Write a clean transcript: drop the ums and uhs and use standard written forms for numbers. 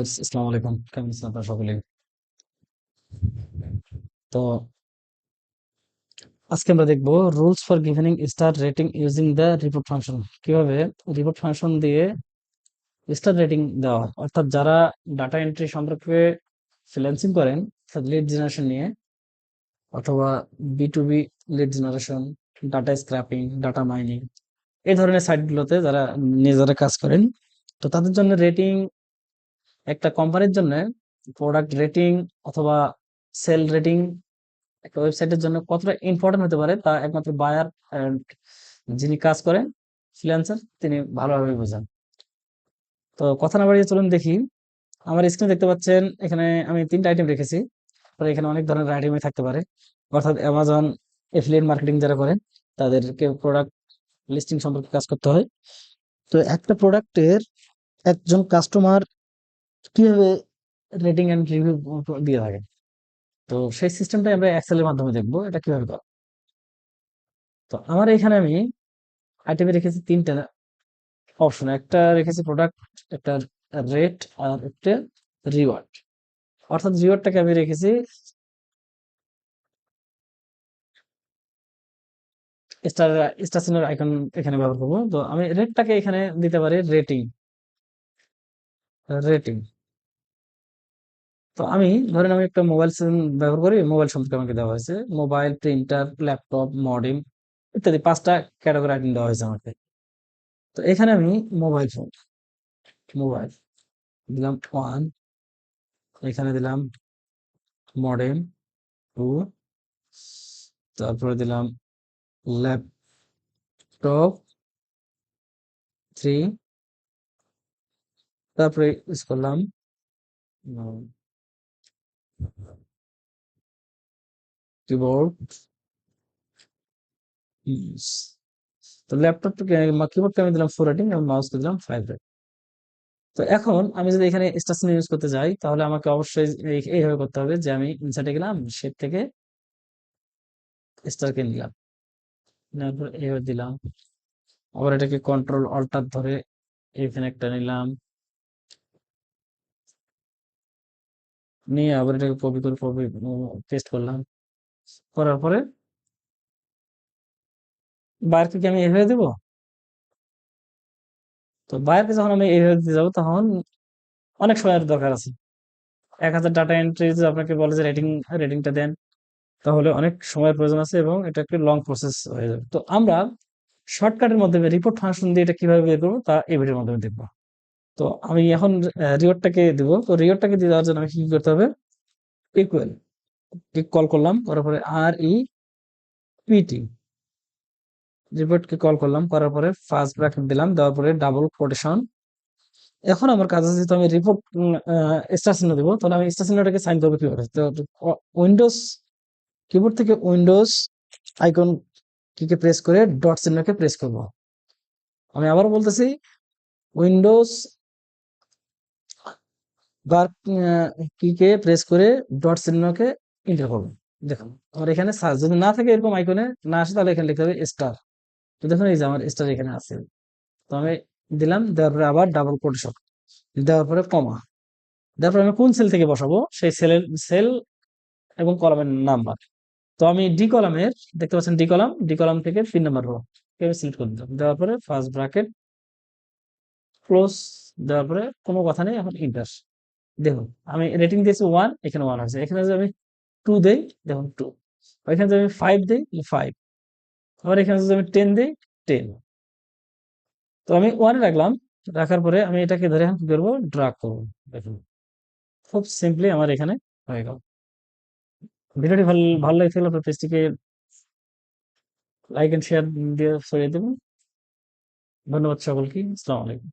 আসসালামু আলাইকুম, কেমন আছেন আপনারা সকলে? তো আজকে আমরা দেখবো rules for giving star rating using the report function. কিভাবে রিপোর্ট ফাংশন দিয়ে স্টার রেটিং দেওয়া হয়, অর্থাৎ যারা ডাটা এন্ট্রি সম্পর্কে ফ্রিল্যান্সিং করেন, লিড জেনারেশন নিয়ে অথবা B lead generation, data scraping, data mining, এই ধরনের সাইটগুলোতে যারা নিজেরা কাজ করেন, তো তাদের জন্য রেটিং, একটা কোম্পানির জন্য প্রোডাক্ট রেটিং অথবা সেল রেটিং একটা ওয়েবসাইটের জন্য কতটা ইম্পর্টেন্ট হতে পারে তা একমাত্র বায়ার যিনি কাজ করেন, ফ্রিল্যান্সার, তিনি ভালোভাবে বোঝেন। তো কথা না বাড়িয়ে চলুন দেখি। আমার স্ক্রিনে দেখতে পাচ্ছেন এখানে আমি 3টা আইটেম রেখেছি। এখানে অনেক ধরনের আইটেমই থাকতে পারে, অর্থাৎ অ্যামাজন এফিলিয়েট মার্কেটিং যারা করেন তাদেরকে প্রোডাক্ট লিস্টিং সম্পর্কে কাজ করতে হয়। তো একটা প্রোডাক্টের একজন কাস্টমার কিভাবে রেটিং এন্ড রিভিউ দিয়ে থাকে, তো সেই সিস্টেমটা আমরা এক্সেলের মাধ্যমে দেখবো এটা কিভাবে করে। তো আমার এখানে আমি আইটেমে রেখেছি 3টা অপশন, একটা রেখেছি প্রোডাক্ট, একটা রেট, আর একটা রিওয়ার্ড। অর্থাৎ রিওয়ার্ডটাকে আমি রেখেছি স্টার স্টার চিহ্নের আইকন এখানে ব্যবহার করবো। তো আমি রেটটাকে এখানে দিতে পারি রেটিং। রেটিং তো আমি ধরেন আমি একটা মোবাইল ব্যবহার করি, মোবাইল সম্পর্কে আমাকে দেওয়া হয়েছে মোবাইল, প্রিন্টার, ল্যাপটপ, মডিম ইত্যাদি 5টা ক্যাটাগরি আইটেম দেওয়া হয়েছে আমাকে। তো এখানে আমি মোবাইল ফোন, মোবাইল দিলাম 1, এখানে দিলাম মডেম 2, তারপরে দিলাম ল্যাপটপ 3, তারপরে ইউজ করলাম কিবোর্ড। তো ল্যাপটপটাকে কিবোর্ডকে আমি দিলাম 4 রেটিং এবং মাউসকে দিলাম 5 রেটিং। তো এখন আমি যদি এখানে স্টার ইউজ করতে যাই তাহলে আমাকে অবশ্যই এইভাবে করতে হবে যে আমি ইনসার্টে গেলাম, শেপ থেকে স্টারকে নিলাম, নেওয়ার পর এইভাবে দিলাম, আবার এটাকে কন্ট্রোল অল্টার ধরে এখানে একটা নিলাম, নিয়ে আবার এটাকে কপি করে পেস্ট করলাম, করার পরে বায়ারকে কি আমি এভাবে দেবো? তো বায়ারকে যখন আমি এইভাবে দিতে যাবো তখন অনেক সময়ের দরকার আছে। 1000 ডাটা এন্ট্রি যদি আপনাকে বলে যে রেটিংটা দেন, তাহলে অনেক সময়ের প্রয়োজন আছে এবং এটা একটা লং প্রসেস হয়ে যাবে। তো আমরা শর্টকাটের মাধ্যমে রিপোর্ট ফাংশন দিয়ে এটা কিভাবে বের করবো তা এই ভিডিওর মাধ্যমে দেখবো। তো আমি এখন রিওয়ার্ডটাকে দিব। তো রিওয়ার্ডটাকে দিয়ে দেওয়ার জন্য আমি কি করতে হবে? ইকুয়াল কে কল করলাম, করার পরে REPT রিপোর্টকে কল করলাম, করার পরে ফার্স্ট ব্র্যাকেট দিলাম, দেওয়ার পরে ডাবল কোটেশন। এখন আমার কাজ আছে যেহেতু আমি রিপোর্ট স্টার চিহ্ন দেবো, তাহলে আমি স্টার চিহ্নটাকে সাইন করবো কিভাবে? তো উইন্ডোজ কিবোর্ড থেকে উইন্ডোজ আইকন কিকে প্রেস করে ডট চিহ্নকে প্রেস করব। আমি আবারও বলতেছি, উইন্ডোজ বার কিকে প্রেস করে ডট চিহ্নকে এন্টার করব। দেখুন আমার এখানে সার্চ যদি না থাকে, এরকম আইকনে না আসে, তাহলে এখানে লিখতে হবে স্টার। তো দেখুন এই যে আমার স্টার এখানে আছে। তো আমি দিলাম, দেওয়ার পরে আবার ডাবল কোটেশন, দেওয়ার পরে কমা, দেওয়ার পরে আমি কোন সেল থেকে বসাবো সেই সেল এবং কলামের নাম্বার। তো আমি ডি কলামের, দেখতে পাচ্ছেন ডি কলাম থেকে 3 নম্বর রো আমি সিলেক্ট করে দিলাম, দেওয়ার পরে ফার্স্ট ব্র্যাকেট ক্লোজ, দেওয়ার পরে কোনো কথা নেই, এখন ইন্টার। দেখুন আমি রেটিং দিয়েছি 1, এখানে 1 আছে। এখানে যদি আমি 2 দেই, দেখুন 2। এখানে যদি আমি 5 দেই, 5। আবার এখানে যদি আমি 10 দেই, 10। তো আমি 1 রাখলাম, রাখার পরে আমি এটাকে ধরে এখন কি করবো? ড্রাগ করবো। দেখুন খুব সিম্পলি আমার এখানে হয়ে গেল। ভিডিওটি ভালো ভালো লাগে থাকলে আপনার পেজটিকে লাইক এন্ড শেয়ার দিয়ে ছড়িয়ে দেবেন। ধন্যবাদ সকলকে। আসসালামু আলাইকুম।